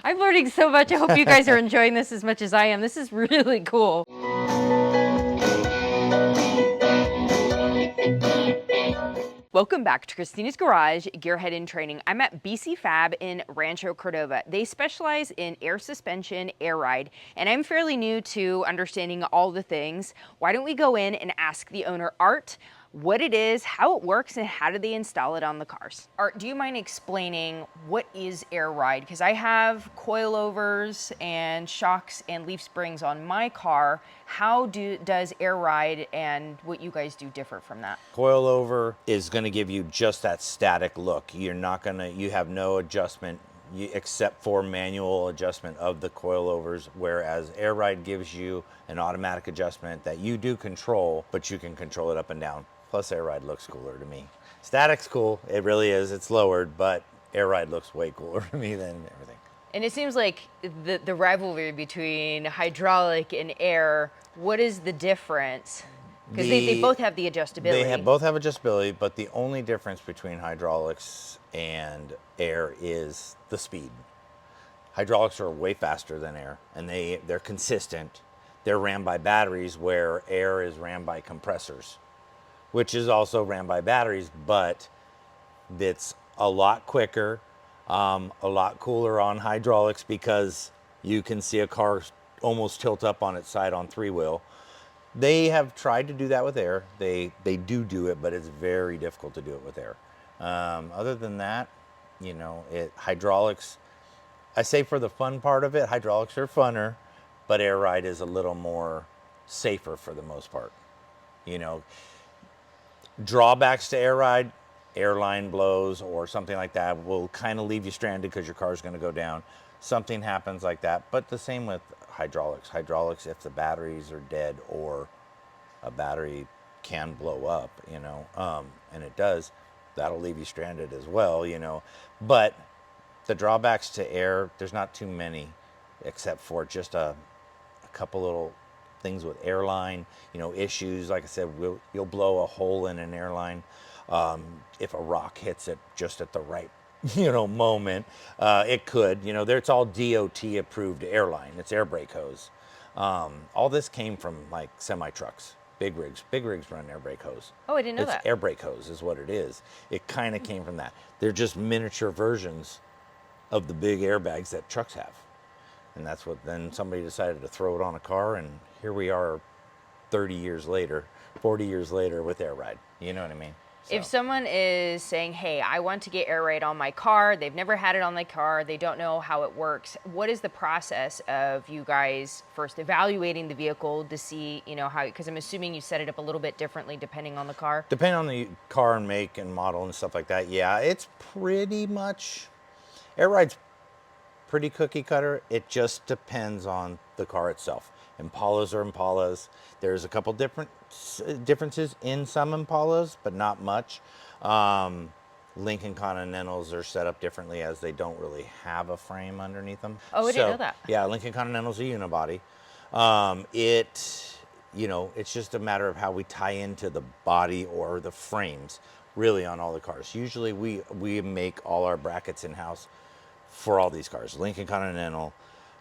I'm learning so much. I hope you guys are enjoying this as much as I am. This is really cool. Welcome back to Christina's Garage, Gearhead in Training. I'm at BC Fab in Rancho, Cordova. They specialize in air suspension, air ride, and I'm fairly new to understanding all the things. Why don't we go in and ask the owner, Art, what it is, how it works, and how do they install it on the cars? Art, do you mind explaining what is air ride? Because I have coilovers and shocks and leaf springs on my car. How does air ride and what you guys do differ from that? Coilover is going to give you just that static look. You're not going to, you have no adjustment except for manual adjustment of the coilovers, whereas air ride gives you an automatic adjustment that you do control, but you can control it up and down. Plus air ride looks cooler to me. Static's cool, it really is, it's lowered, but air ride looks way cooler to me than everything. And it seems like the rivalry between hydraulic and air, what is the difference? Because they both have the adjustability. They both have adjustability, but the only difference between hydraulics and air is the speed. Hydraulics are way faster than air, and they're consistent. They're ran by batteries, where air is ran by compressors, which is also ran by batteries, but it's a lot quicker, a lot cooler on hydraulics, because you can see a car almost tilt up on its side on three-wheel. They have tried to do that with air. They do it, but it's very difficult to do it with air. Other than that, you know, hydraulics, I say for the fun part of it, hydraulics are funner, but air ride is a little more safer for the most part. You know, drawbacks to air ride, airline blows or something like that will kind of leave you stranded because your car's going to go down. Something happens like that, but the same with hydraulics. Hydraulics, if the batteries are dead or a battery can blow up, you know, and it does, that'll leave you stranded as well, you know. But the drawbacks to air, there's not too many, except for just a couple little things with airline, you know, issues. Like I said, you'll blow a hole in an airline if a rock hits it just at the right, you know, moment. It could, you know, it's all DOT approved airline. It's air brake hose. All this came from like semi trucks, big rigs. Big rigs run air brake hose. Oh, I didn't know that. It's air brake hose is what it is. It kind of came from that. They're just miniature versions of the big airbags that trucks have. And that's what, then somebody decided to throw it on a car, and here we are 30 years later, 40 years later with air ride. You know what I mean? So. If someone is saying, hey, I want to get air ride on my car, they've never had it on their car, they don't know how it works, what is the process of you guys first evaluating the vehicle to see, you know, how, because I'm assuming you set it up a little bit differently depending on the car? Depending on the car and make and model and stuff like that, yeah, it's pretty much, air ride's pretty cookie cutter. It just depends on the car itself. Impalas are Impalas. There's a couple differences in some Impalas, but not much. Lincoln Continentals are set up differently, as they don't really have a frame underneath them. Oh, I didn't know that. Yeah, Lincoln Continental's a unibody. You know, it's just a matter of how we tie into the body or the frames, really, on all the cars. Usually we make all our brackets in-house for all these cars: Lincoln Continental,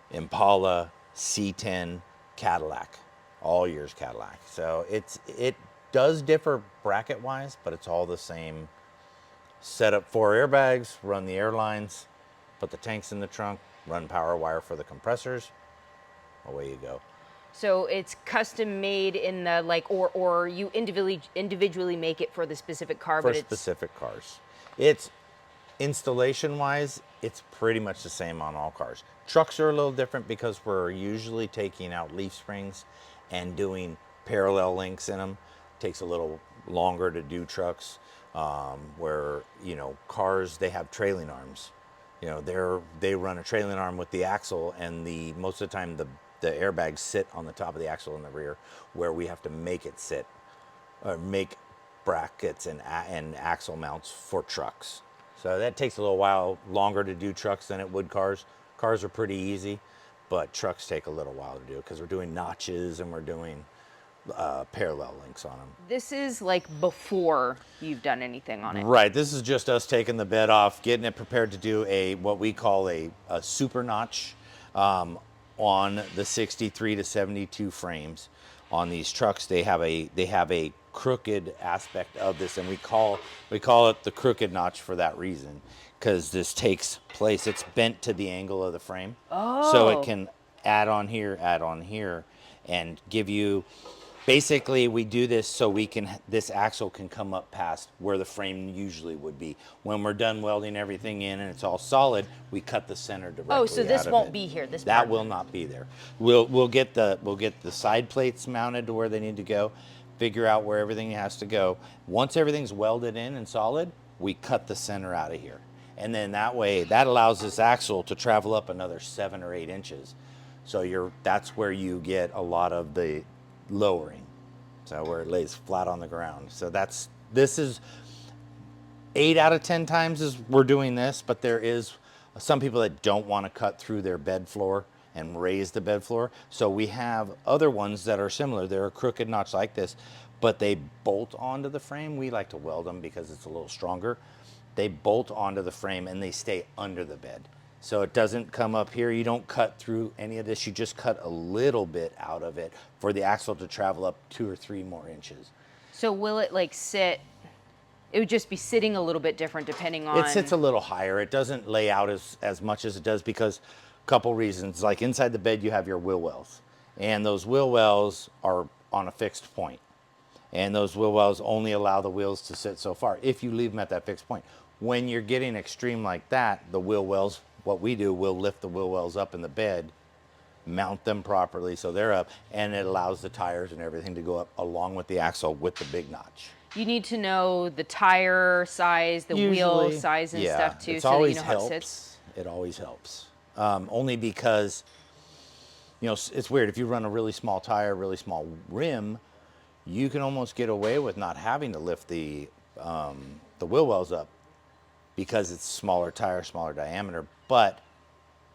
Impala, C10, Cadillac, all years Cadillac. So it does differ bracket wise, but it's all the same. Set up 4 airbags, run the airlines, put the tanks in the trunk, run power wire for the compressors, away you go. So it's custom made in the, like, or you individually make it for the specific car, for but it's specific cars. It's installation wise, it's pretty much the same on all cars. Trucks are a little different because we're usually taking out leaf springs and doing parallel links in them. It takes a little longer to do trucks, where, you know, cars, they have trailing arms. You know, they run a trailing arm with the axle, and most of the time the airbags sit on the top of the axle in the rear, where we have to make it sit, or make brackets and axle mounts for trucks. So that takes a little while longer to do trucks than it would cars. Cars are pretty easy, but trucks take a little while to do because we're doing notches and we're doing parallel links on them. This is like before you've done anything on it. Right, this is just us taking the bed off, getting it prepared to do what we call a super notch on the 63 to 72 frames. On these trucks, they have a crooked aspect of this, and we call it the crooked notch for that reason, because this takes place. It's bent to the angle of the frame, so it can add on here, and give you. Basically, we do this so this axle can come up past where the frame usually would be. When we're done welding everything in and it's all solid, we cut the center directly out of it. Oh, so this won't be here. That will not be there. We'll get the side plates mounted to where they need to go, figure out where everything has to go. Once everything's welded in and solid, we cut the center out of here. And then that way, that allows this axle to travel up another 7 or 8 inches. So that's where you get a lot of the lowering, so where it lays flat on the ground. So this is 8 out of 10 times is we're doing this, but there is some people that don't want to cut through their bed floor and raise the bed floor. So we have other ones that are similar. They're a crooked notch like this, but they bolt onto the frame. We like to weld them because it's a little stronger. They bolt onto the frame and they stay under the bed. So it doesn't come up here. You don't cut through any of this. You just cut a little bit out of it for the axle to travel up 2 or 3 more inches. So will it like sit, it would just be sitting a little bit different depending on... It sits a little higher. It doesn't lay out as much as it does because a couple reasons. Like inside the bed, you have your wheel wells. And those wheel wells are on a fixed point. And those wheel wells only allow the wheels to sit so far if you leave them at that fixed point. When you're getting extreme like that, the wheel wells, what we do, we'll lift the wheel wells up in the bed, mount them properly so they're up, and it allows the tires and everything to go up along with the axle with the big notch. You need to know the tire size, the wheel size and stuff too, so that you know how it sits. It always helps. Only because, it's weird. If you run a really small tire, really small rim, you can almost get away with not having to lift the wheel wells up because it's smaller tire, smaller diameter. But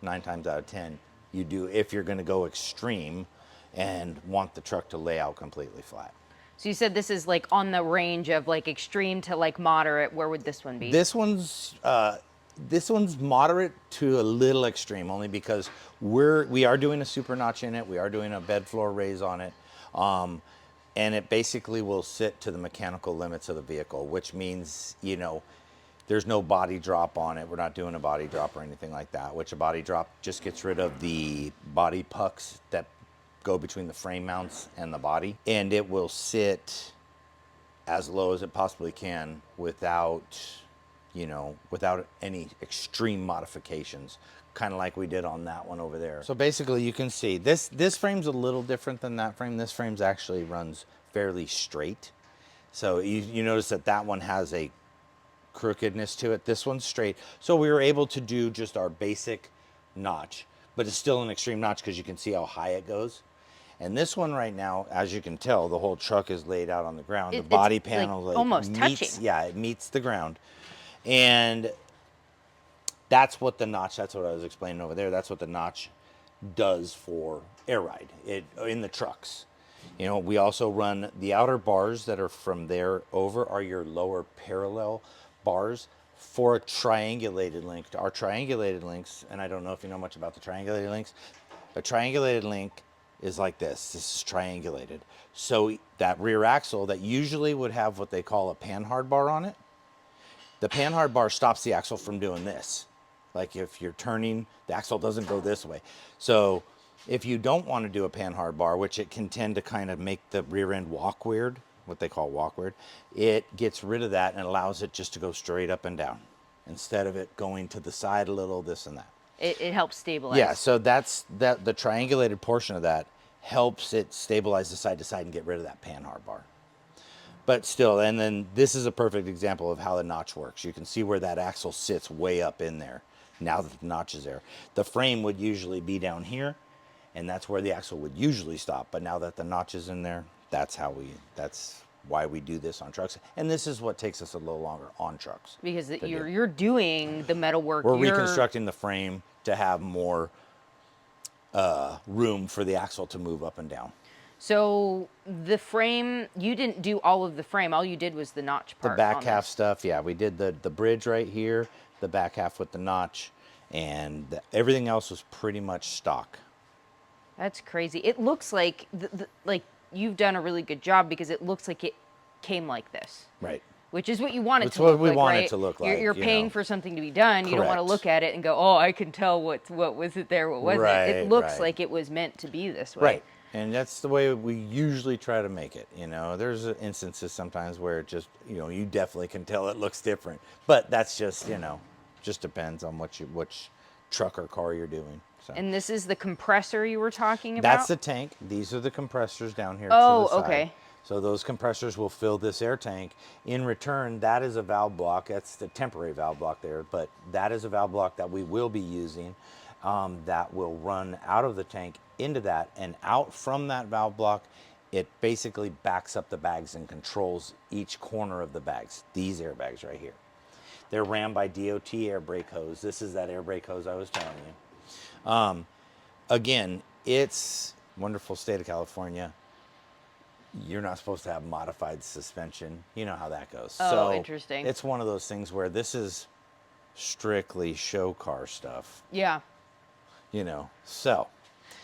9 times out of 10, you do if you're going to go extreme and want the truck to lay out completely flat. So you said this is like on the range of like extreme to like moderate. Where would this one be? This one's moderate to a little extreme, only because we are doing a super notch in it. We are doing a bed floor raise on it. And it basically will sit to the mechanical limits of the vehicle, which means, there's no body drop on it. We're not doing a body drop or anything like that, which a body drop just gets rid of the body pucks that go between the frame mounts and the body. And it will sit as low as it possibly can without any extreme modifications, kind of like we did on that one over there. So basically you can see this frame's a little different than that frame. This frame's actually runs fairly straight. So you notice that one has a crookedness to it. This one's straight. So we were able to do just our basic notch, but it's still an extreme notch because you can see how high it goes. And this one right now, as you can tell, the whole truck is laid out on the ground. The body panel like almost touching. Yeah, it meets the ground. And that's what the notch, that's what I was explaining over there. That's what the notch does for air ride in the trucks. We also run the outer bars that are from there over are your lower parallel bars for a triangulated link. Our triangulated links, and I don't know if you know much about the triangulated links, a triangulated link is like this. This is triangulated. So that rear axle that usually would have what they call a panhard bar on it, the panhard bar stops the axle from doing this. Like if you're turning, the axle doesn't go this way. So if you don't want to do a panhard bar, which it can tend to kind of make the rear end walk weird, what they call walk weird, it gets rid of that and allows it just to go straight up and down instead of it going to the side a little, this and that. It helps stabilize. Yeah, so that's the triangulated portion of that helps it stabilize the side to side and get rid of that panhard bar. But still, and then this is a perfect example of how the notch works. You can see where that axle sits way up in there now that the notch is there. The frame would usually be down here, and that's where the axle would usually stop. But now that the notch is in there, that's why we do this on trucks. And this is what takes us a little longer on trucks. Because you're doing the metal work. We're reconstructing the frame to have more room for the axle to move up and down. So the frame, you didn't do all of the frame. All you did was the notch The part. back on half this. stuff, yeah, we did the bridge right here, the back half with the notch, and everything else was pretty much stock. That's crazy. It looks like like you've done a really good job because it looks like it came like this. Right. Which is what you want it It's to what look we like, want it right? to look You're, like, you're you paying know. for something to be done. You don't want to Correct. look at it and go, "Oh, I can tell what was it there, what wasn't it." It Right, looks right. like it was meant to be this way. Right. And that's the way we usually try to make it. You know, there's instances sometimes where it just, you know, you definitely can tell it looks different. But that's just, you know, just depends on which truck or car you're doing. So And this is the compressor you were talking that's about? the tank. These are the compressors down here to the Oh, side. okay. So those compressors will fill this air tank. In return, that is a valve block. That's the temporary valve block there, but that is a valve block that we will be using that will run out of the tank into that, and out from that valve block, it basically backs up the bags and controls each corner of the bags, these airbags right here. They're ran by DOT air brake hose. This is that air brake hose I was telling you. Again, it's wonderful state of California. You're not supposed to have modified suspension. You know how that goes. Oh, So interesting. it's one of those things where this is strictly show car stuff, Yeah. you know. So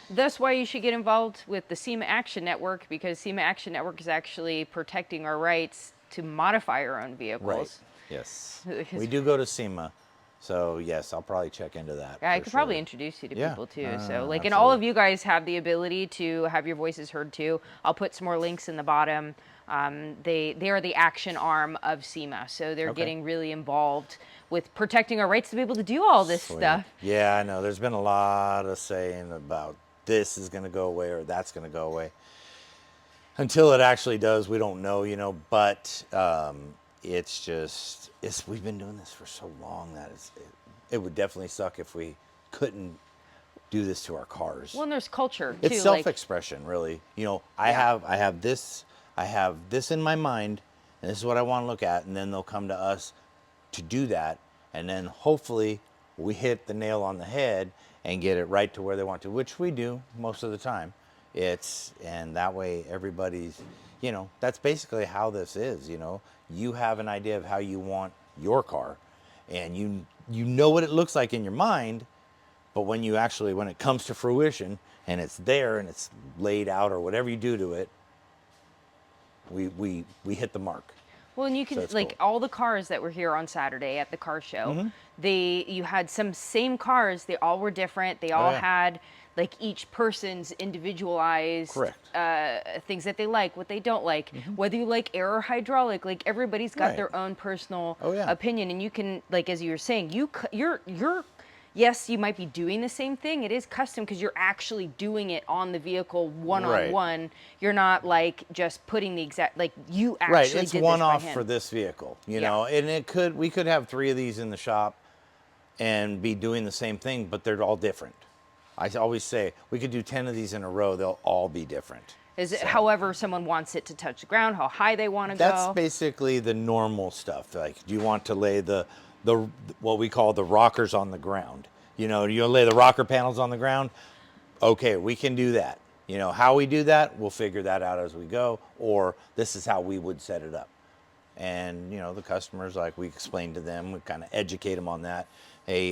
That's why you should get involved with the SEMA Action Network, because SEMA Action Network is actually protecting our rights to modify our own right, vehicles. yes, Because we do go to SEMA. So yes, I'll probably check into that. I For could probably sure. introduce you to Yeah, people too. So, like, and all absolutely. of you guys have the ability to have your voices heard too. I'll put some more links in the bottom. They are the action arm of SEMA, so they're Okay. getting really involved with protecting our rights to be able to do all this Sweet. stuff. Yeah, I know. There's been a lot of saying about this is going to go away or that's going to go away. Until it actually does, we don't know, you know. But it's just we've been doing this for so long that it would definitely suck if we couldn't do this to our cars. Well, and there's culture too. It's Like, self-expression, really. You know, yeah. I have this in my mind, and this is what I want to look at, and then they'll come to us to do that, and then hopefully we hit the nail on the head and get it right to where they want to, which we do most of the time. And that way everybody's, you know, that's basically how this is. You know, you have an idea of how you want your car, and you know what it looks like in your mind. But when it comes to fruition and it's there and it's laid out or whatever you do to it, we hit the mark. Well, and you So can, it's like, cool. all the cars that were here on Saturday at the car show, Mm-hmm. you had some same cars. They all were different. They Oh, all yeah. had like each person's individualized Correct. things that they like, what they don't like, whether you like air or hydraulic. Like, everybody's got Mm-hmm. Right. their own personal Oh, yeah. opinion, and you can, like, as you were saying, you're yes, you might be doing the same thing. It is custom because you're actually doing it on the vehicle one on Right. one. You're not like just putting the exact, like, you actually Right, it's did one this by off hand. for this vehicle, you Yeah. know, and we could have 3 of these in the shop and be doing the same thing, but they're all different. I always say we could do 10 of these in a row; they'll all be different. Is it So, however someone wants it to touch the ground, how high they want to that's go? basically the normal stuff. Like, do you want to lay the what we call the rockers on the ground? You know, you lay the rocker panels on the ground. Okay, we can do that. You know, how we do that, we'll figure that out as we go, or this is how we would set it up. And, you know, the customers, like, we explain to them, we kind of educate them on that. Hey,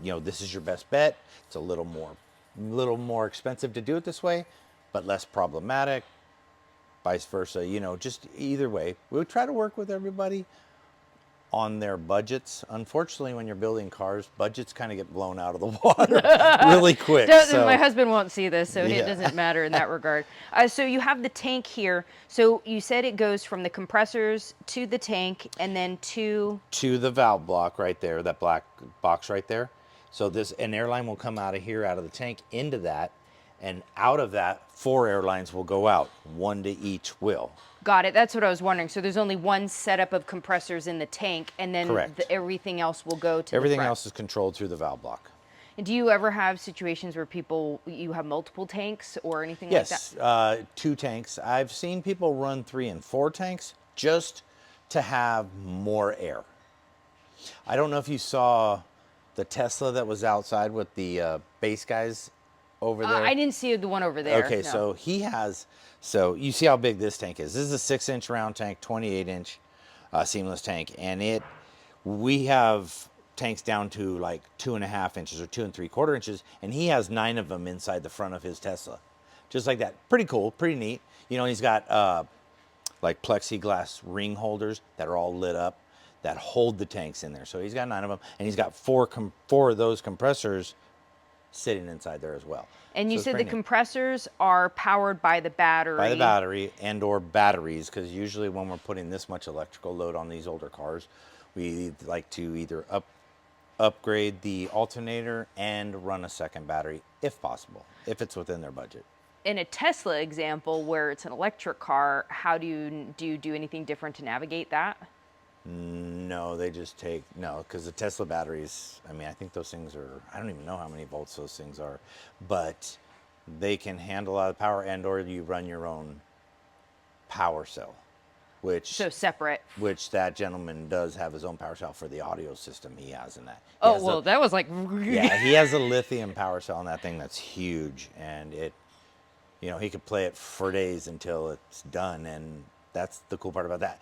you know, this is your best bet. It's a little more expensive to do it this way, but less problematic, vice versa. You know, just either way, we would try to work with everybody on their budgets. Unfortunately, when you're building cars, budgets kind of get blown out of the water really quick. My husband won't see this, so it Yeah. doesn't matter in that regard. So you have the tank here. So you said it goes from the compressors to the tank and then to the valve block right there, that black box right there. So an airline will come out of here, out of the tank, into that, and out of that, 4 airlines will go out, 1 to each will. got it. That's what I was wondering. So there's only one setup of compressors in the tank, and then Correct. everything else will go to Everything the front. else is controlled through the valve block. And do you ever have situations where you have multiple tanks or anything like that? Yes, 2 tanks. I've seen people run 3 and 4 tanks just to have more air. I don't know if you saw the Tesla that was outside with the base guys over there? I didn't see the one over there. Okay, no. so he has, so you see how big this tank is. This is a 6-inch round tank, 28-inch seamless tank. And we have tanks down to like 2.5 inches or 2 3/4 inches. And he has 9 of them inside the front of his Tesla. Just like that. Pretty cool, pretty neat. You know, he's got like plexiglass ring holders that are all lit up that hold the tanks in there. So he's got 9 of them. And he's got four of those compressors sitting inside there as well. And you So it's said the pretty neat. compressors are powered by the battery. By the battery and or batteries, because usually when we're putting this much electrical load on these older cars, we like to either upgrade the alternator and run a second battery if possible, if it's within their budget. In a Tesla example where it's an electric car, how do you do anything different to navigate that? No, they just take, no, because the Tesla batteries, I mean, I think those things are, I don't even know how many volts those things are, but they can handle a lot of power, and or you run your own power cell, So separate. which that gentleman does have his own power cell for the audio system he has in that. Oh, well, that was like... Yeah, he has a lithium power cell in that thing that's huge, and it, you know, he could play it for days until it's done, and that's the cool part about that.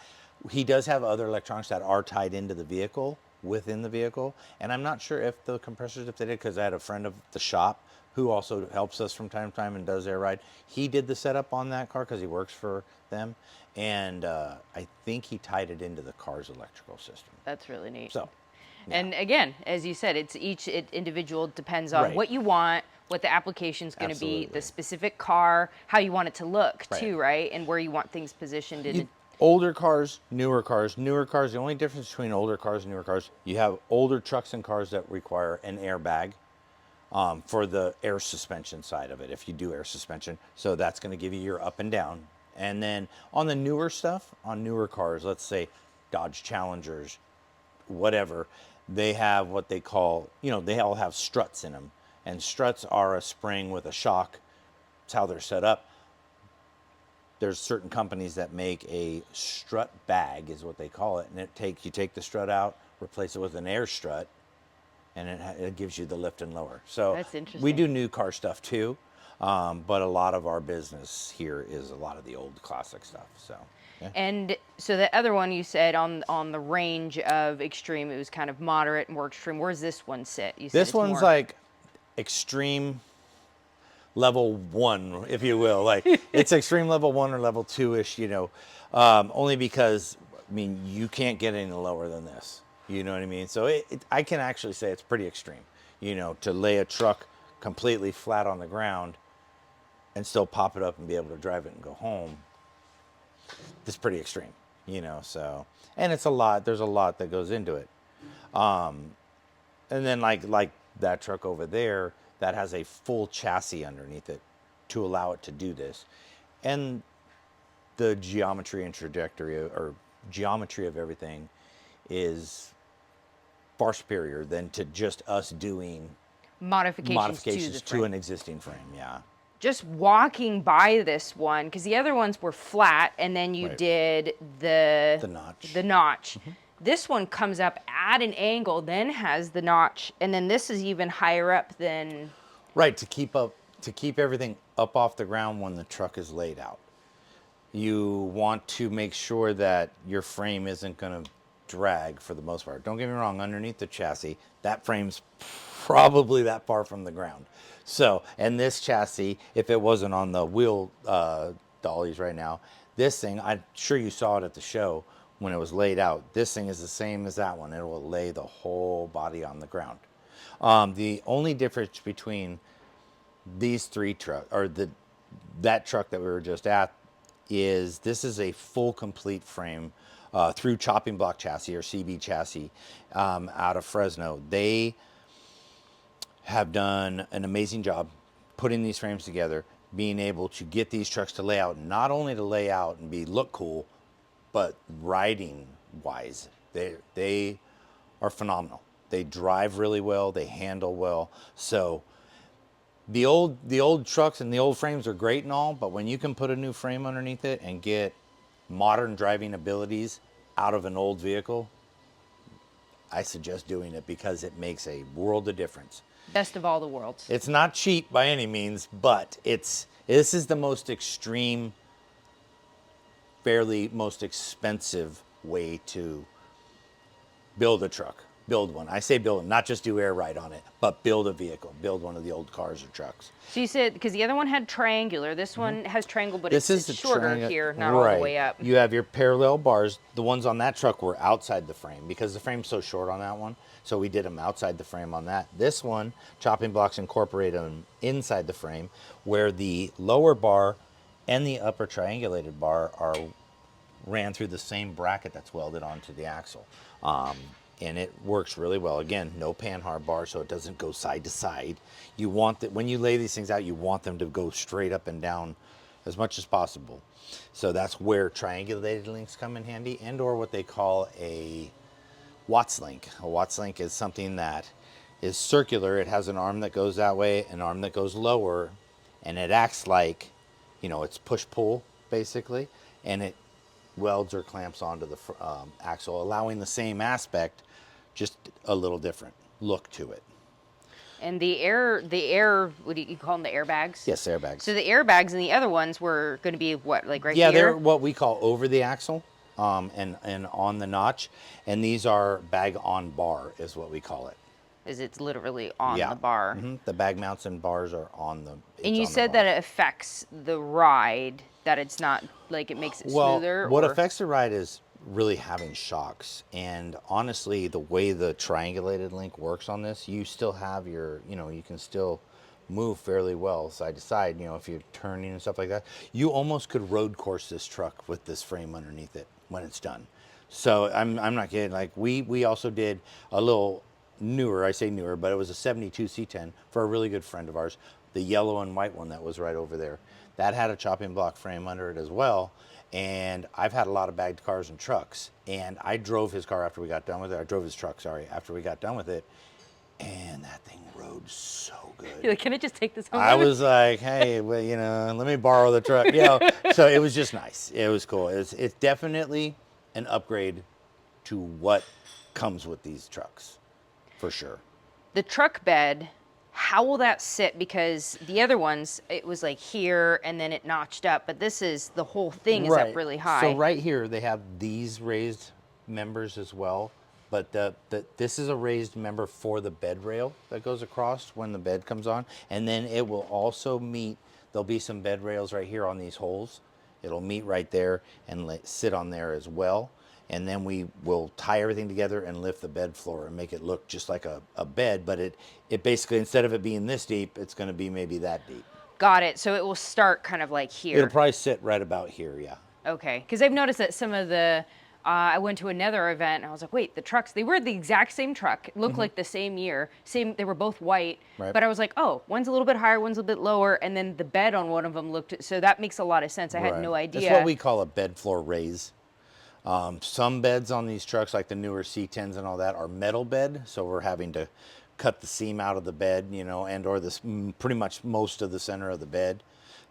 He does have other electronics that are tied into the vehicle, within the vehicle, and I'm not sure if the compressors, if they did, because I had a friend of the shop who also helps us from time to time and does air ride. He did the setup on that car because he works for them, and I think he tied it into the car's electrical system. That's really neat. So, and again, as you said, it's each individual depends on Right. what you want, what the application's going to be, Absolutely. the specific car, how you want it to look Right. too, right? And where you want things positioned in. Older cars, newer cars. Newer cars, the only difference between older cars and newer cars, you have older trucks and cars that require an airbag for the air suspension side of it, if you do air suspension. So that's going to give you your up and down. And then on the newer stuff, on newer cars, let's say Dodge Challengers, whatever, they have what they call, you know, they all have struts in them. And struts are a spring with a shock. That's how they're set up. There's certain companies that make a strut bag, is what they call it, and you take the strut out, replace it with an air strut, and it gives you the lift and lower. So That's interesting. we do new car stuff too, but a lot of our business here is a lot of the old classic stuff. So. Yeah. And so the other one you said on the range of extreme, it was kind of moderate, more extreme. Where's this one sit? You said This it's one's more... like extreme level 1, if you will. Like it's extreme level 1 or level 2-ish, you know, only because, I mean, you can't get any lower than this. You know what I mean? So I can actually say it's pretty extreme, you know, to lay a truck completely flat on the ground and still pop it up and be able to drive it and go home. It's pretty extreme, you know, so, and it's a lot, there's a lot that goes into it. And then like that truck over there, that has a full chassis underneath it to allow it to do this. And the geometry and trajectory or geometry of everything is far superior than to just us doing modifications to an existing frame. Yeah. Just walking by this one, because the other ones were flat, and then you Right. did the notch. The notch. This one comes up at an angle, then has the notch, and then this is even higher up than... Right, to keep everything up off the ground when the truck is laid out. You want to make sure that your frame isn't going to drag for the most part. Don't get me wrong, underneath the chassis, that frame's probably that far from the ground. So, and this chassis, if it wasn't on the wheel dollies right now, this thing, I'm sure you saw it at the show when it was laid out. This thing is the same as that one. It will lay the whole body on the ground. The only difference between these three trucks, or that truck that we were just at, is this is a full complete frame through chopping block chassis or CB chassis out of Fresno. They have done an amazing job putting these frames together, being able to get these trucks to lay out, not only to lay out and look cool, but riding wise, they are phenomenal. They drive really well, they handle well. So the old trucks and the old frames are great and all, but when you can put a new frame underneath it and get modern driving abilities out of an old vehicle, I suggest doing it because it makes a world of difference. Best of all the worlds. It's not cheap by any means, but this is the most extreme, fairly most expensive way to build a truck. Build one. I say build, not just do air ride on it, but build a vehicle. Build one of the old cars or trucks. So you said, because the other one had triangular, this one has triangle, but This is it's shorter here, not right. all the way up. You have your parallel bars. The ones on that truck were outside the frame because the frame's so short on that one. So we did them outside the frame on that. This one, chopping blocks incorporate them inside the frame, where the lower bar and the upper triangulated bar ran through the same bracket that's welded onto the axle. And it works really well. Again, no panhard bar, so it doesn't go side to side. You want that when you lay these things out, you want them to go straight up and down as much as possible. So that's where triangulated links come in handy, and or what they call a Watts link. A Watts link is something that is circular. It has an arm that goes that way, an arm that goes lower, and it acts like, it's push-pull basically, and it welds or clamps onto the axle, allowing the same aspect, just a little different look to it. And the air, what do you call them, the airbags? Yes, airbags. So the airbags and the other ones were going to be what, like right here? Yeah, they're what we call over the axle and on the notch. And these are bag on bar is what we call it. It's literally on the bar. Mm-hmm. The bag mounts and bars are on the And you said that it affects the ride, that it's not, like it makes it smoother? What affects the ride is really having shocks. And honestly, the way the triangulated link works on this, you still have your, you can still move fairly well side to side, if you're turning and stuff like that. You almost could road course this truck with this frame underneath it when it's done. So I'm not kidding. Like we also did a little newer, I say newer, but it was a 72 C10 for a really good friend of ours, the yellow and white one that was right over there. That had a chopping block frame under it as well. And I've had a lot of bagged cars and trucks, and I drove his car after we got done with it. I drove his truck, sorry, after we got done with it, and that thing rode so good. You're like, can I just take this home? I was like, hey, well, let me borrow the truck. So it was just nice. It was cool. It's definitely an upgrade to what comes with these trucks, for sure. The truck bed, how will that sit? Because the other ones, it was like here and then it notched up, but this is, the whole thing is up really high. So right here, they have these raised members as well, but this is a raised member for the bed rail that goes across when the bed comes on. And then it will also meet, there'll be some bed rails right here on these holes. It'll meet right there and sit on there as well. And then we will tie everything together and lift the bed floor and make it look just like a bed, but it basically, instead of it being this deep, it's gonna be maybe that deep. Got it. So it will start kind of like here. It'll probably sit right about here, yeah. Okay, because I've noticed that some of the, I went to another event and I was like, wait, the trucks, they were the exact same truck. It looked like the same year. They were both white, right. But I was like, oh, one's a little bit higher, one's a bit lower. And then the bed on one of them looked, so that makes a lot of sense. I had no idea. That's what we call a bed floor raise. Some beds on these trucks, like the newer C10s and all that, are metal bed. So we're having to cut the seam out of the bed, and or this pretty much most of the center of the bed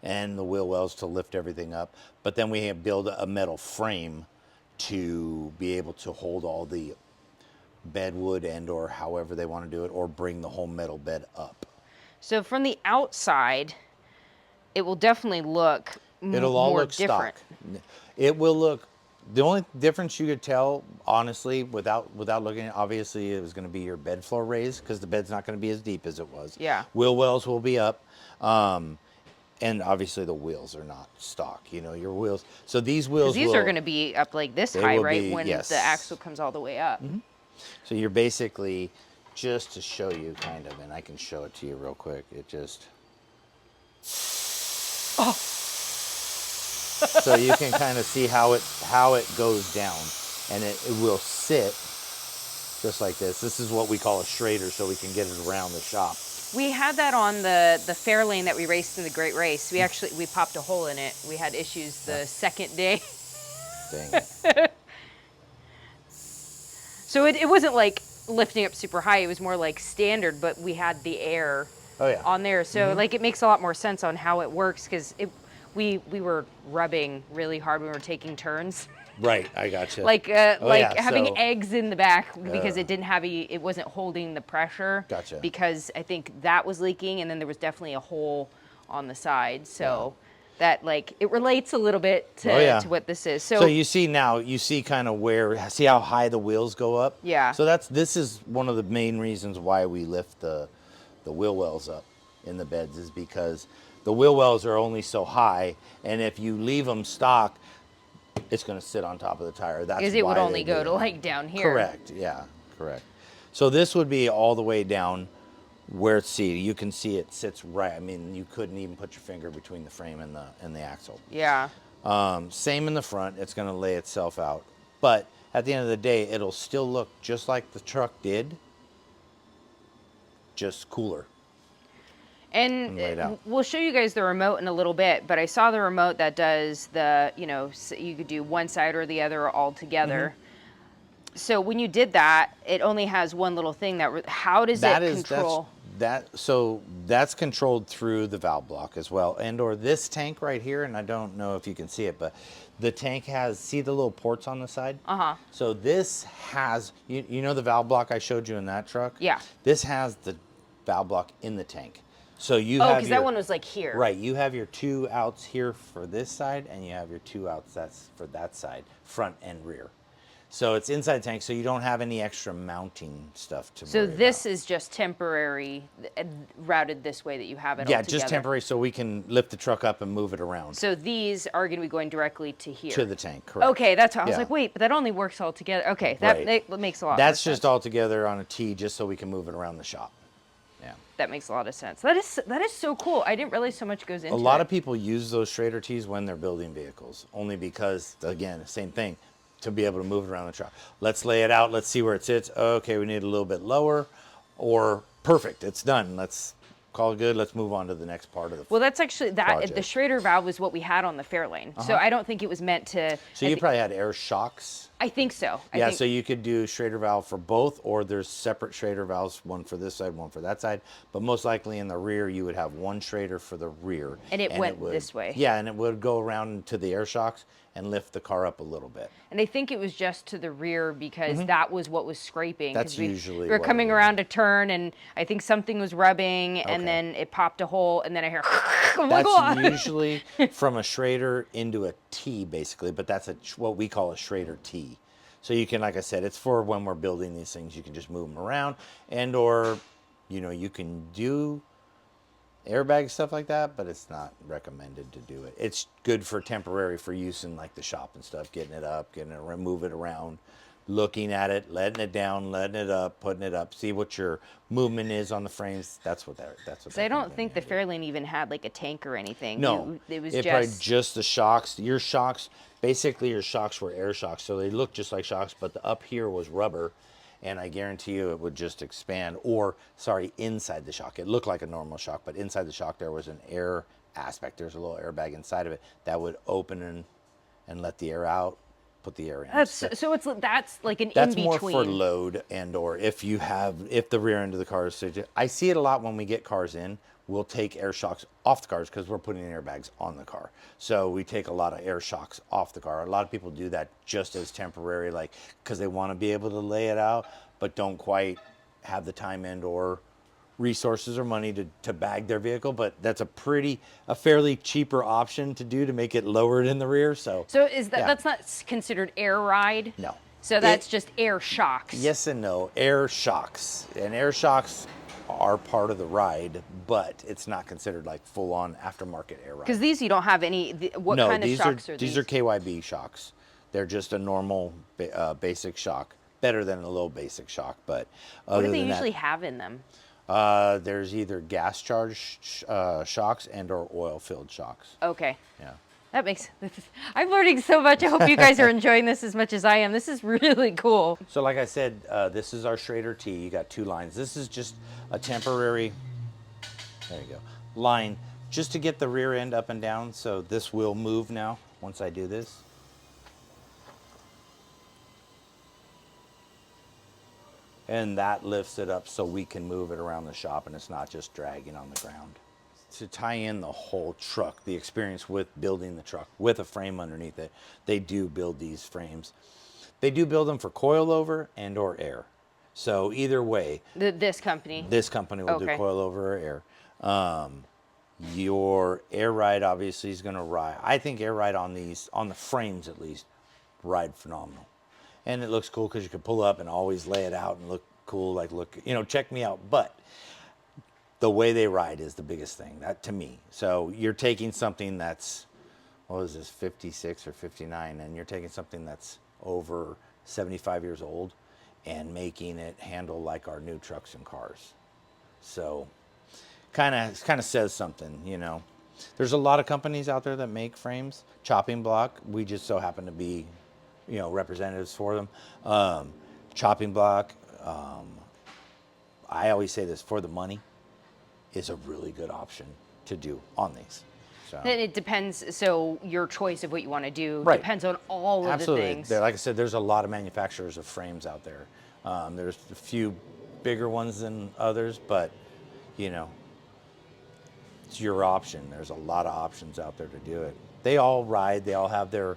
and the wheel wells to lift everything up. But then we build a metal frame to be able to hold all the bed wood and or however they want to do it, or bring the whole metal bed up. So from the outside, it will definitely look It'll all more look different. stock. It will look. The only difference you could tell, honestly, without looking at, obviously, it was going to be your bed floor raise, because the bed's not going to be as deep as it was. Yeah. Wheel wells will be up, and obviously the wheels are not stock. Your wheels. So these wheels. These are going to be up like this high, right? When yes. the axle comes all the way up. Mm-hmm. So you're basically, just to show you, kind of, and I can show it to you real quick. It just. Oh. So you can kind of see how it goes down, and it will sit just like this. This is what we call a Schrader, so we can get it around the shop. We had that on the fair lane that we raced in the Great Race. We popped a hole in it. We had issues the second day. Dang it. So it wasn't like lifting up super high. It was more like standard, but we had the air on there. So like it makes a lot more sense on how it works, because we were rubbing really hard when we were taking turns. Right, I gotcha. Like yeah, having so- eggs in the back because it wasn't holding the pressure. Gotcha. Because I think that was leaking, and then there was definitely a hole on the side. So that like it relates a little bit to what this is. So you see now, you see kind of see how high the wheels go up? Yeah. So this is one of the main reasons why we lift the wheel wells up in the beds, is because the wheel wells are only so high, and if you leave them stock, it's going to sit on top of the tire. That's because it would why only they go do to that. like down here. Correct, yeah, correct. So this would be all the way down where it's seated. You can see it sits right. I mean, you couldn't even put your finger between the frame and the axle. Yeah. Same in the front. It's going to lay itself out. But at the end of the day, it'll still look just like the truck did, just cooler. And laid out. we'll show you guys the remote in a little bit, but I saw the remote that does the, you could do one side or the other all together. So when you did that, it only has one little thing how does it control? So that's controlled through the valve block as well, or this tank right here, and I don't know if you can see it, but the tank see the little ports on the side? So this has, you know the valve block I showed you in that truck? Yeah. This has the valve block in the tank. So you have because that one was like here. Right, you have your 2 outs here for this side, and you have your 2 outs for that side, front and rear. So it's inside the tank, so you don't have any extra mounting stuff to worry this about. is just temporary, routed this way that you have it all Yeah, together. just temporary, so we can lift the truck up and move it around. So these are going to be going directly to here. To the tank, correct. Okay, that's how I was Yeah. like, wait, but that only works all together. Okay, that makes a lot. That's more just sense. all together on a T, just so we can move it around the shop. Yeah. That makes a lot of sense. That is so cool. I didn't realize so much goes into it. A lot of people use those Schrader T's when they're building vehicles, only because, again, same thing, to be able to move it around the truck. Let's lay it out. Let's see where it sits. Okay, we need a little bit lower, or perfect, it's done. Let's call it good. Let's move on to the next part of the Well, that's actually project. The Schrader valve was what we had on the Fairlane. So I don't think it was meant to. So you probably had air shocks. I think so. So you could do Schrader valve for both, or there's separate Schrader valves, one for this side, one for that side. But most likely in the rear, you would have one Schrader for the rear. And it went this way. Yeah, and it would go around to the air shocks and lift the car up a little bit. And I think it was just to the rear because that was what was scraping. That's usually we were what coming it is. around a turn, and I think something was rubbing, and then it popped a hole, and then I hear, oh my That's God. usually from a Schrader into a T, basically, but that's what we call a Schrader T. So you can, like I said, it's for when we're building these things, you can just move them around, or, you can do airbag stuff like that, but it's not recommended to do it. It's good for temporary for use in like the shop and stuff, getting it up, move it around, looking at it, letting it down, letting it up, putting it up, see what your movement is on the frames. That's what. So I don't think the Fairlane even had like a tank or anything. No, it was probably just the shocks. Your shocks, basically your shocks were air shocks, so they look just like shocks, but the up here was rubber, and I guarantee you it would just expand, inside the shock. It looked like a normal shock, but inside the shock there was an air aspect. There's a little airbag inside of it that would open and let the air out, put the air in. That's like an That's in-between. more for load or if the rear end of the car is. I see it a lot when we get cars in. We'll take air shocks off the cars because we're putting airbags on the car. So we take a lot of air shocks off the car. A lot of people do that just as temporary, like because they want to be able to lay it out, but don't quite have the time or resources or money to bag their vehicle. But that's a fairly cheaper option to do to make it lowered in the rear. So is that's not considered air ride? No. So that's just air shocks. Yes and no. Air shocks. And air shocks are part of the ride, but it's not considered like full-on aftermarket air ride. Because these you don't have any. What kind of shocks are these? These are KYB shocks. They're just a normal basic shock. Better than a low basic shock, but what do they usually have in them? There's either gas charged shocks or oil-filled shocks. Okay. Yeah. That makes. I'm learning so much. I hope you guys are enjoying this as much as I am. This is really cool. So like I said, this is our Schrader T. You got 2 lines. This is just a temporary, there you go, line just to get the rear end up and down. So this will move now once I do this. And that lifts it up so we can move it around the shop and it's not just dragging on the ground. to tie in the whole truck, the experience with building the truck with a frame underneath it. They do build these frames. They do build them for coilover and or air. So either way, This company. this company will do Okay. coilover or air. Your air ride obviously is going to ride. I think air ride on these, on the frames at least, ride phenomenal. And it looks cool because you can pull up and always lay it out and look cool, like look, you know, check me out. But the way they ride is the biggest thing, that to me. So you're taking something that's, what is this, 56 or 59, and you're taking something that's over 75 years old and making it handle like our new trucks and cars. So kind of says something, you know. There's a lot of companies out there that make frames. Chopping block, we just so happen to be, you know, representatives for them. Chopping block, I always say this, for the money, is a really good option to do on these. So. Then it depends. So your choice of what you want to do Right. depends on all of Absolutely. the things. There, like I said, there's a lot of manufacturers of frames out there. There's a few bigger ones than others, but you know, it's your option. There's a lot of options out there to do it. They all ride. They all have their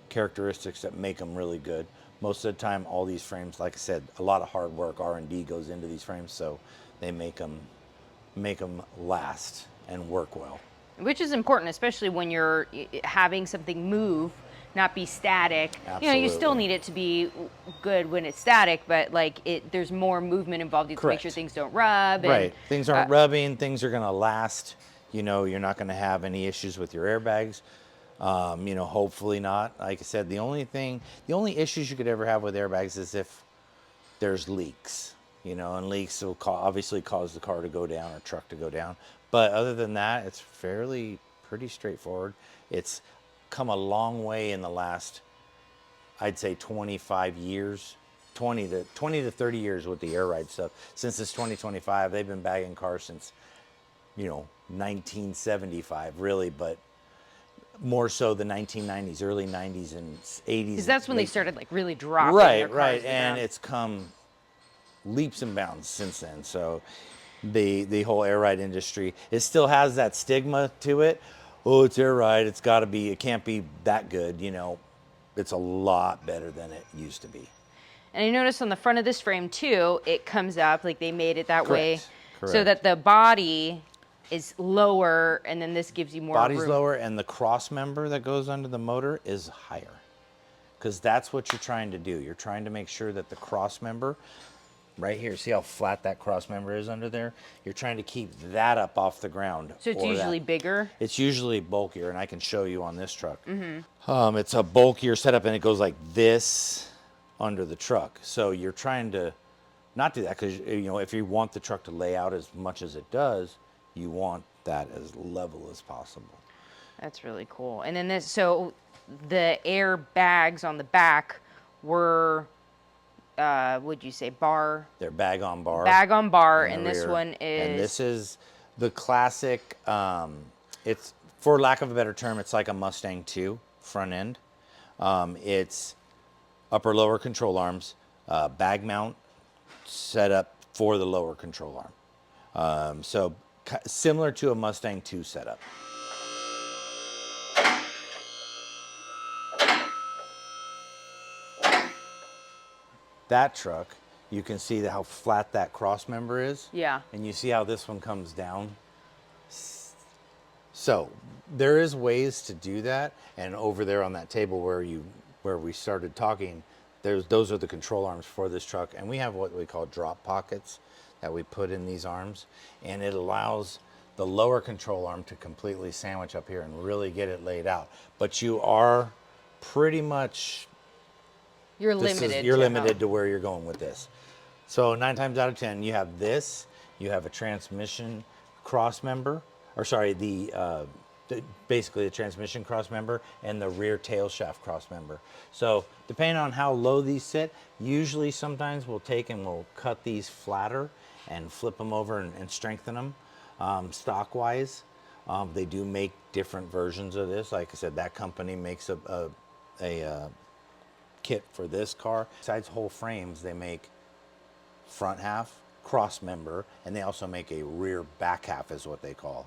characteristics that make them really good. Most of the time, all these frames, like I said, a lot of hard work, R&D goes into these frames, so they make them last and work well. Which is important, especially when you're having something move, not be static. Absolutely. You know, you still need it to be good when it's static, but like there's more movement involved. You have to make sure Correct. things don't rub. Right. Things aren't rubbing. Things are going to last. You know, you're not going to have any issues with your airbags. You know, hopefully not. Like I said, the only issues you could ever have with airbags is if there's leaks. You know, and leaks will obviously cause the car to go down or truck to go down. But other than that, it's pretty straightforward. It's come a long way in the last, I'd say 25 years, 20 to 30 years with the air ride stuff. Since it's 2025, they've been bagging cars since, you know, 1975 really, but more so the 1990s, early 90s and 80s. Because that's when they started like really dropping their cars Right, to the and ground. it's come leaps and bounds since then. So the whole air ride industry, it still has that stigma to it. Oh, it's air ride. It can't be that good. You know, it's a lot better than it used to be. And I noticed on the front of this frame too, it comes up like they made it that way, so Correct. that the body is lower, and then this gives you more Body's room. lower, and the cross member that goes under the motor is higher, because that's what you're trying to do. You're trying to make sure that the cross member, right here, see how flat that cross member is under there? You're trying to keep that up off the ground. So it's usually bigger? It's usually bulkier, and I can show you on this truck. Mm-hmm. It's a bulkier setup, and it goes like this under the truck. So you're trying to not do that, because you know, if you want the truck to lay out as much as it does, you want that as level as possible. That's really cool. And then so the air bags on the back were, would you say bar? They're bag on bar. Bag on bar, in and the this rear. one is. And this is the classic. It's, for lack of a better term, it's like a Mustang 2 front end. It's upper lower control arms, bag mount set up for the lower control arm. So similar to a Mustang 2 setup. That truck, you can see how flat that cross member is. Yeah. And you see how this one comes down. So there is ways to do that. And over there on that table where we started talking, those are the control arms for this truck. And we have what we call drop pockets that we put in these arms. And it allows the lower control arm to completely sandwich up here and really get it laid out. But you are pretty much You're limited. You're limited to where you're going with this. So 9 times out of 10, you have this. You have a transmission cross member, or sorry, basically the transmission cross member and the rear tail shaft cross member. So depending on how low these sit, usually sometimes we'll take and we'll cut these flatter and flip them over and strengthen them stock wise. They do make different versions of this. Like I said, that company makes a kit for this car. Besides whole frames, they make front half, cross member, and they also make a rear back half is what they call.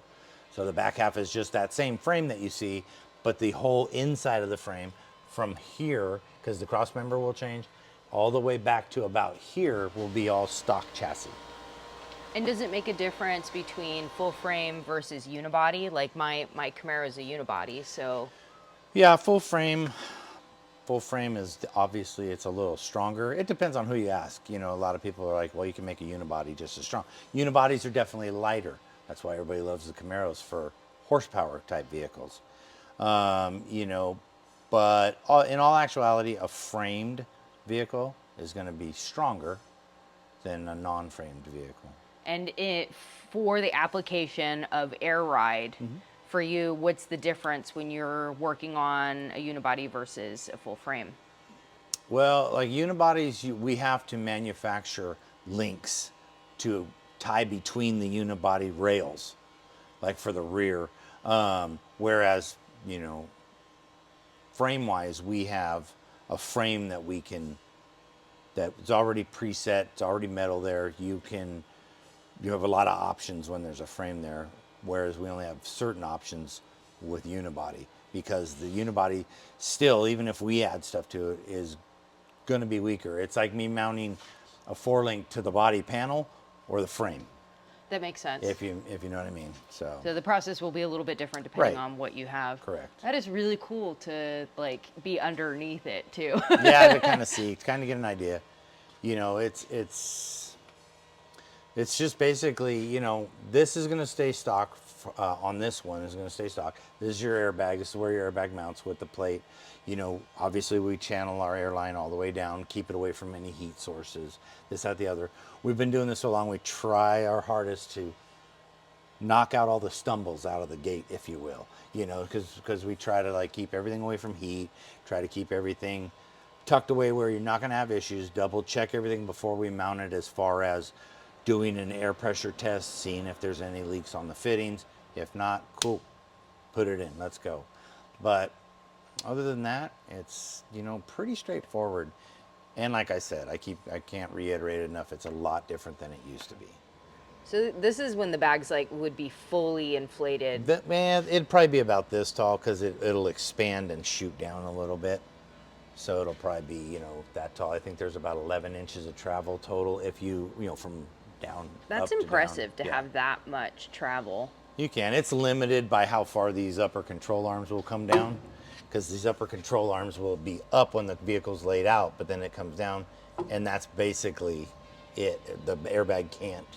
So the back half is just that same frame that you see, but the whole inside of the frame from here, because the cross member will change, all the way back to about here will be all stock chassis. And does it make a difference between full frame versus unibody? Like my Camaro is a unibody, so. Yeah, full frame is obviously it's a little stronger. It depends on who you ask. You know, a lot of people are like, well, you can make a unibody just as strong. Unibodies are definitely lighter. That's why everybody loves the Camaros for horsepower type vehicles. You know, but in all actuality, a framed vehicle is going to be stronger than a non-framed vehicle. And for the application of air ride, for you, what's the difference when you're working on a unibody versus a full frame? Well, like unibodies, we have to manufacture links to tie between the unibody rails, like for the rear. Whereas, you know, frame-wise, we have a frame that that's already preset, it's already metal there. You have a lot of options when there's a frame there, whereas we only have certain options with unibody, because the unibody still, even if we add stuff to it, is going to be weaker. It's like me mounting a 4-link to the body panel or the frame. That makes sense. If you know what I mean. So the process will be a little bit different depending on what you have. Correct. That is really cool to like be underneath it too. Yeah, to kind of see, to kind of get an idea. You know, it's just basically, you know, this is going to stay stock on this one is going to stay stock. This is your airbag. This is where your airbag mounts with the plate. You know, obviously we channel our airline all the way down, keep it away from any heat sources, this, that, the other. We've been doing this so long, we try our hardest to knock out all the stumbles out of the gate, if you will. You know, because we try to like keep everything away from heat, try to keep everything tucked away where you're not going to have issues, double check everything before we mount it, as far as doing an air pressure test, seeing if there's any leaks on the fittings. If not, cool, put it in, let's go. But other than that, it's, you know, pretty straightforward. And like I said, I can't reiterate it enough, it's a lot different than it used to be. So this is when the bags like would be fully inflated. Man, it'd probably be about this tall, because it'll expand and shoot down a little bit. So it'll probably be, you know, that tall. I think there's about 11 inches of travel total if you know, from down. That's up impressive to have that much travel. You can. It's limited by how far these upper control arms will come down, because these upper control arms will be up when the vehicle's laid out, but then it comes down, and that's basically it. The airbag can't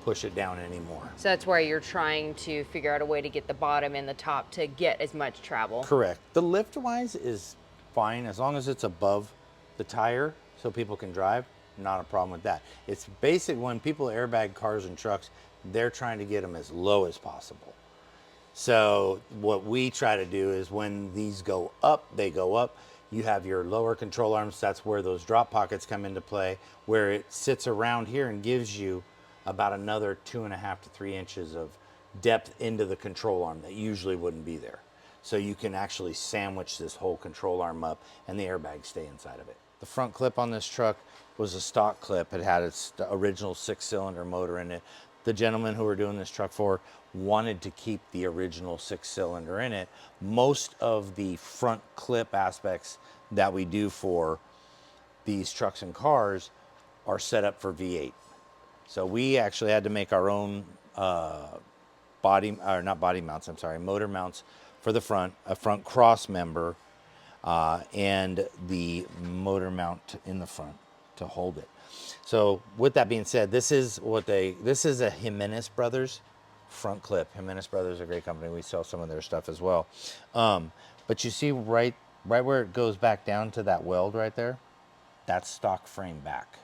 push it down anymore. So that's why you're trying to figure out a way to get the bottom and the top to get as much travel. Correct. The lift-wise is fine as long as it's above the tire so people can drive. Not a problem with that. It's basic when people airbag cars and trucks, they're trying to get them as low as possible. So what we try to do is when these go up, they go up. You have your lower control arms. That's where those drop pockets come into play, where it sits around here and gives you about another 2.5 to 3 inches of depth into the control arm that usually wouldn't be there. So you can actually sandwich this whole control arm up and the airbags stay inside of it. The front clip on this truck was a stock clip. It had its original 6-cylinder motor in it. The gentleman who we're doing this truck for wanted to keep the original 6-cylinder in it. Most of the front clip aspects that we do for these trucks and cars are set up for V8. So we actually had to make our own motor mounts for the front, a front cross member, and the motor mount in the front to hold it. So with that being said, this is a Jimenez Brothers front clip. Jimenez Brothers are a great company. We sell some of their stuff as well. But you see right where it goes back down to that weld right there, that's stock frame back.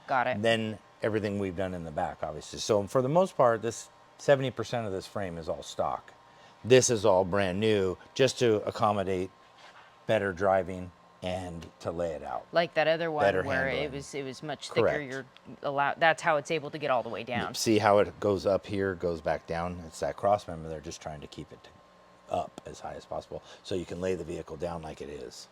Got it. Then everything we've done in the back, obviously. So for the most part, this 70% of this frame is all stock. This is all brand new, just to accommodate better driving and to lay it out. Like that other one Better where handling. it was much thicker. Correct. You're allowed. That's how it's able to get all the way down. See how it goes up here, goes back down? It's that cross member. They're just trying to keep it up as high as possible so you can lay the vehicle down like it is.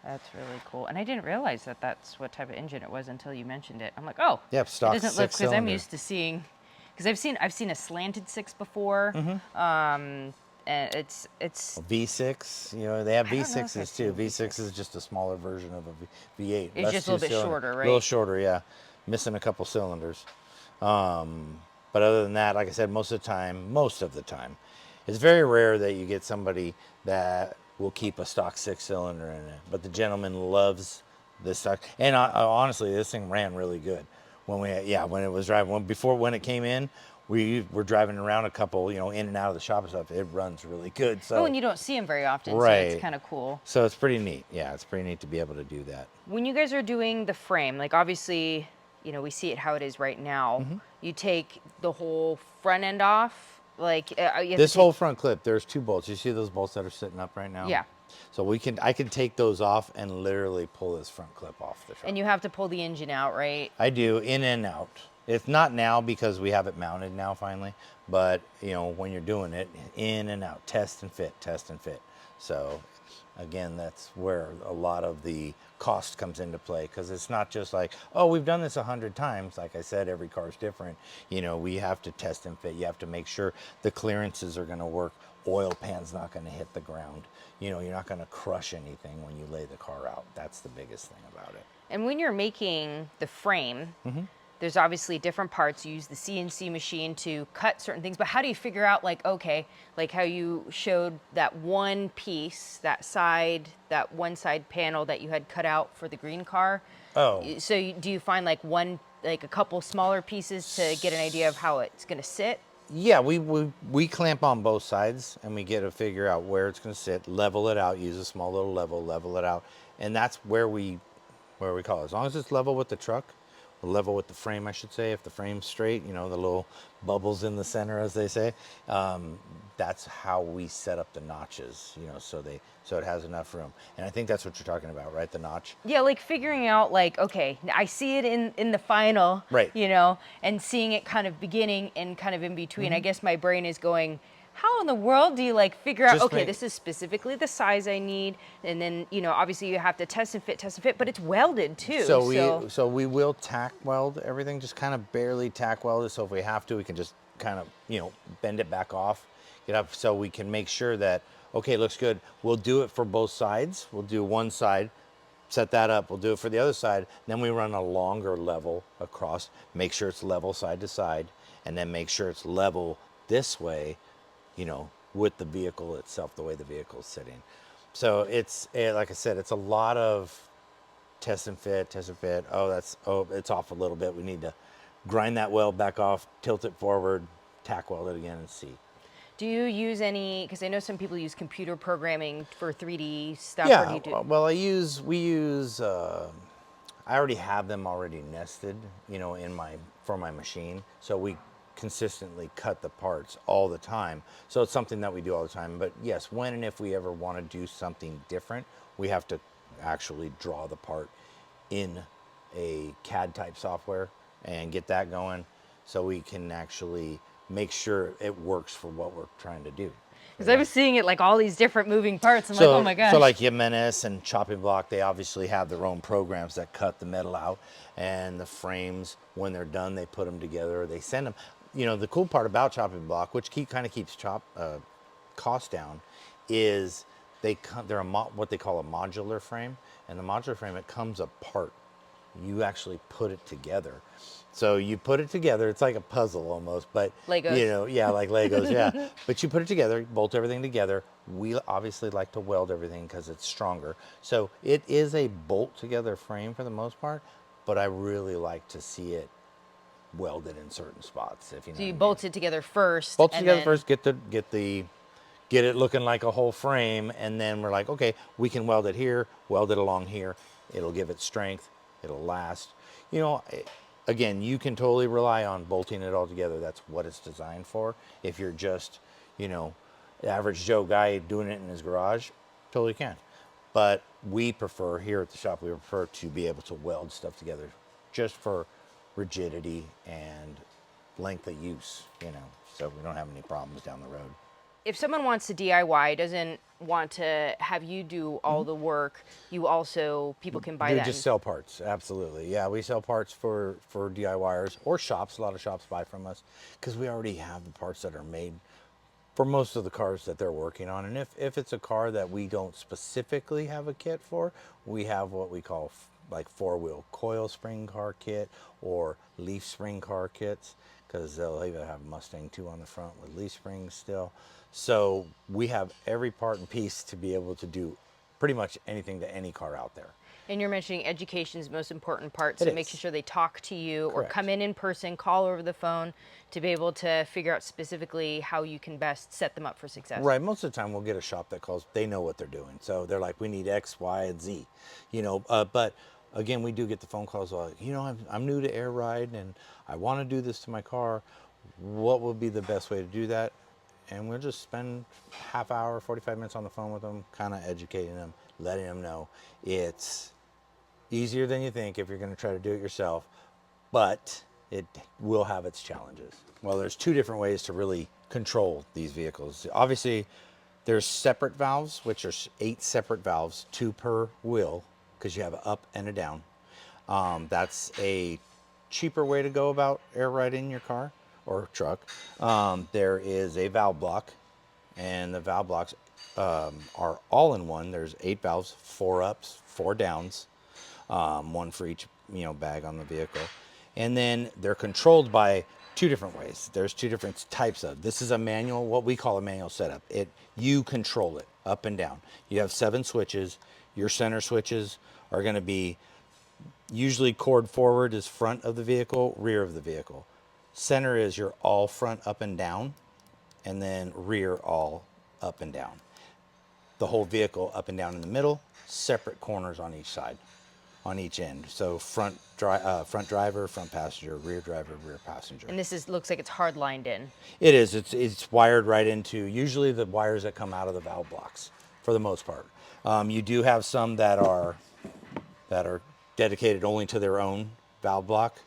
That's really cool. And I didn't realize that that's what type of engine it was until you mentioned it. I'm like, oh, Yep, stock it doesn't look, because I'm 6-cylinder. used to seeing, Because I've seen a slanted 6 before. And it's V6, you know, they have I don't know if I've V6s too. seen V6 is just a smaller version of a V8. It's just a little bit shorter, A little right? shorter, yeah. Missing a couple cylinders. But other than that, like I said, most of the time, it's very rare that you get somebody that will keep a stock 6-cylinder in it. But the gentleman loves this stock. And honestly, this thing ran really good. When when it was driving, when it came in, we were driving around a couple, you know, in and out of the shop and stuff. It runs really good. So, Oh, and you don't see them very often, so right. it's kind of cool. So it's pretty neat. Yeah, it's pretty neat to be able to do that. When you guys are doing the frame, like obviously, you know, we see it how it is right now. You take the whole front end off, like This whole front clip, there's 2 bolts. You see those bolts that are sitting up right now? Yeah. So I can take those off and literally pull this front clip off the truck. And you have to pull the engine out, right? I do, in and out. It's not now because we have it mounted now finally, but you know, when you're doing it, in and out, test and fit, test and fit. So again, that's where a lot of the cost comes into play, because it's not just like, oh, we've done this 100 times. Like I said, every car is different. You know, we have to test and fit. You have to make sure the clearances are going to work. Oil pan's not going to hit the ground. You know, you're not going to crush anything when you lay the car out. That's the biggest thing about it. And when you're making the frame, there's obviously different parts. You use the CNC machine to cut certain things, but how do you figure out, like, okay, like how you showed that one piece, that one side panel that you had cut out for the green car? Oh. So do you find like a couple smaller pieces to get an idea of how it's going to sit? Yeah, we clamp on both sides, and we get to figure out where it's going to sit, level it out, use a small little level it out, and that's where we call it. As long as it's level with the truck, or level with the frame, I should say. If the frame's straight, you know, the little bubbles in the center, as they say, that's how we set up the notches, you know, so it has enough room. And I think that's what you're talking about, right? The notch. Yeah, like figuring out, like, okay, I see it in the final, right? You know, and seeing it kind of beginning and kind of in between. I guess my brain is going, how in the world do you like figure out, okay, this is specifically the size I need, and then, you know, obviously you have to test and fit, but it's welded too. So we will tack weld everything, just kind of barely tack weld it. So if we have to, we can just kind of, you know, bend it back off, get up, so we can make sure that, okay, looks good. We'll do it for both sides. We'll do one side, set that up. We'll do it for the other side. Then we run a longer level across, make sure it's level side to side, and then make sure it's level this way, you know, with the vehicle itself, the way the vehicle is sitting. So it's, like I said, it's a lot of test and fit. It's off a little bit. We need to grind that weld back off, tilt it forward, tack weld it again, and see. Do you use any, because I know some people use computer programming for 3D stuff. Yeah, or do you do... well, I already have them already nested, you know, for my machine. So we consistently cut the parts all the time. So it's something that we do all the time. But yes, when and if we ever want to do something different, we have to actually draw the part in a CAD type software and get that going, so we can actually make sure it works for what we're trying to do. Because I was seeing it like all these different moving parts. I'm like, oh my gosh. So like Jimenez and Chopping Block, they obviously have their own programs that cut the metal out, and the frames, when they're done, they put them together, they send them. You know, the cool part about Chopping Block, which kind of keeps cost down, is they're what they call a modular frame. And the modular frame, it comes apart. You actually put it together. So you put it together, it's like a puzzle almost, but Legos. you know, yeah, like Legos, yeah. But you put it together, bolt everything together. We obviously like to weld everything because it's stronger. So it is a bolt together frame for the most part, but I really like to see it welded in certain spots. If you know. So you bolt it together first. Bolt it together first, get it looking like a whole frame, and then we're like, okay, we can weld it here, weld it along here. It'll give it strength. It'll last. You know. Again, you can totally rely on bolting it all together. That's what it's designed for. If you're just, you know, average Joe guy doing it in his garage, totally can. But we prefer, here at the shop, we prefer to be able to weld stuff together just for rigidity and length of use, you know, so we don't have any problems down the road. if someone wants to DIY, doesn't want to have you do all the work, you also, people can buy Do that. just sell parts, absolutely. Yeah, we sell parts for DIYers or shops. A lot of shops buy from us because we already have the parts that are made for most of the cars that they're working on. And if it's a car that we don't specifically have a kit for, we have what we call like four-wheel coil spring car kit or leaf spring car kits, because they'll even have Mustang 2 on the front with leaf springs still. So we have every part and piece to be able to do pretty much anything to any car out there. And you're mentioning education is the most important part, It so is. making sure they talk to you or Correct. come in person, call over the phone to be able to figure out specifically how you can best set them up for success. Right. Most of the time, we'll get a shop that calls. They know what they're doing, so they're like, "We need X, Y, and Z," you know. But again, we do get the phone calls like, "You know, I'm new to air ride, and I want to do this to my car. What would be the best way to do that?" And we'll just spend half hour, 45 minutes on the phone with them, kind of educating them, letting them know it's easier than you think if you're going to try to do it yourself, but it will have its challenges. Well, there's two different ways to really control these vehicles. Obviously, there's separate valves, which are 8 separate valves, 2 per wheel, because you have an up and a down. That's a cheaper way to go about air riding your car or truck. There is a valve block, and the valve blocks are all in one. There's 8 valves, 4 ups, 4 downs, one for each bag on the vehicle, and then they're controlled by 2 different ways. There's 2 different types of. This is a manual, what we call a manual setup. You control it up and down. You have 7 switches. Your center switches are going to be usually cord forward is front of the vehicle, rear of the vehicle. Center is your all front up and down, and then rear all up and down. The whole vehicle up and down in the middle, separate corners on each side, on each end. So front driver, front passenger, rear driver, rear passenger. And this looks like it's hard lined in. It is. It's wired right into usually the wires that come out of the valve blocks for the most part. You do have some that are dedicated only to their own valve block.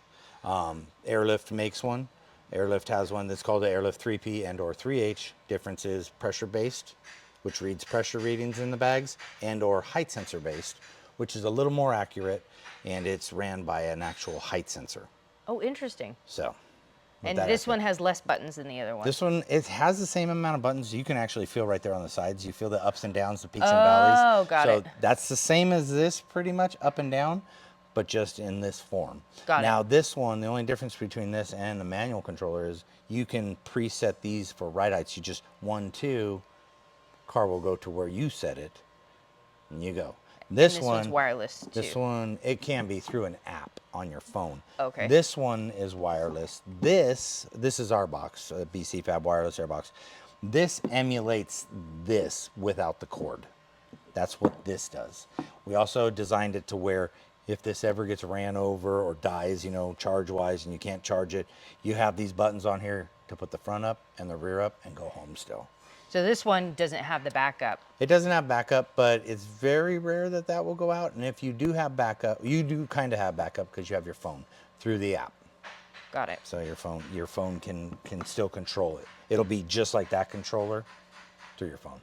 Airlift makes one. Airlift has one that's called the Airlift 3P and or 3H. Difference is pressure based, which reads pressure readings in the bags, and or height sensor based, which is a little more accurate, and it's ran by an actual height sensor. Oh, interesting. So, and this one has less buttons than the other one. This one, it has the same amount of buttons. You can actually feel right there on the sides. You feel the ups and downs, the peaks and valleys. Oh, got it. So that's the same as this pretty much, up and down, but just in this form. Got it. Now this one, the only difference between this and the manual controller is you can preset these for ride heights. You just 1, 2, car will go to where you set it, and you go. This one's wireless too. This one, it can be through an app on your phone. Okay. This one is wireless. This is our box, a BC Fab wireless airbox. This emulates this without the cord. That's what this does. We also designed it to where if this ever gets ran over or dies, charge-wise, and you can't charge it, you have these buttons on here to put the front up and the rear up and go home still. So this one doesn't have the backup. It doesn't have backup, but it's very rare that will go out. And if you do have backup, you do kind of have backup because you have your phone through the app. Got it. So your phone can still control it. It'll be just like that controller through your phone.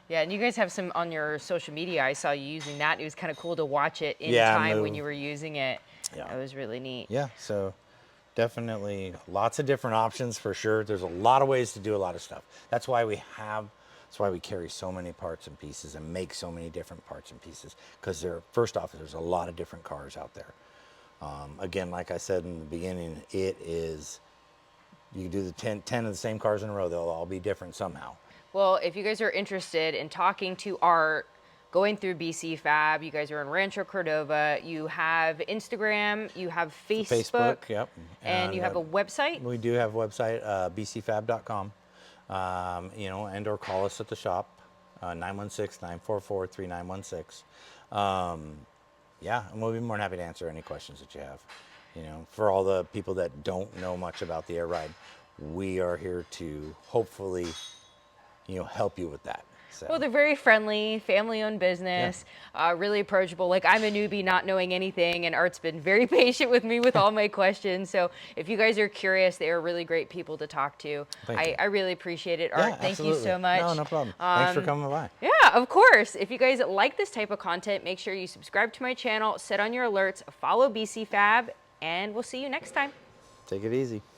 Yeah, and you guys have some on your social media. I saw you using that. It was kind of cool to watch it in time when you were using it. Yeah. It was really neat. Yeah, so definitely lots of different options for sure. There's a lot of ways to do a lot of stuff. That's why we carry so many parts and pieces and make so many different parts and pieces, because first off, there's a lot of different cars out there. Again, like I said in the beginning, you can do the 10 of the same cars in a row. They'll all be different somehow. Well, if you guys are interested in talking to Art, going through BC Fab, you guys are in Rancho Cordova, you have Instagram, you have Facebook, yep. And you have a website? We do have a website, bcfab.com, and or call us at the shop, 916-944-3916. Yeah, and we'll be more than happy to answer any questions that you have. For all the people that don't know much about the air ride, we are here to hopefully help you with that. So. Well, they're very friendly, family-owned business, really approachable. Like, I'm a newbie not knowing anything, and Art's been very patient with me with all my questions. So if you guys are curious, they are really great people to talk to. I really appreciate it, Art. Yeah, Thank absolutely. you so much. No problem. Thanks for coming by. Yeah, of course. If you guys like this type of content, make sure you subscribe to my channel, set on your alerts, follow BC Fab, and we'll see you next time. Take it easy.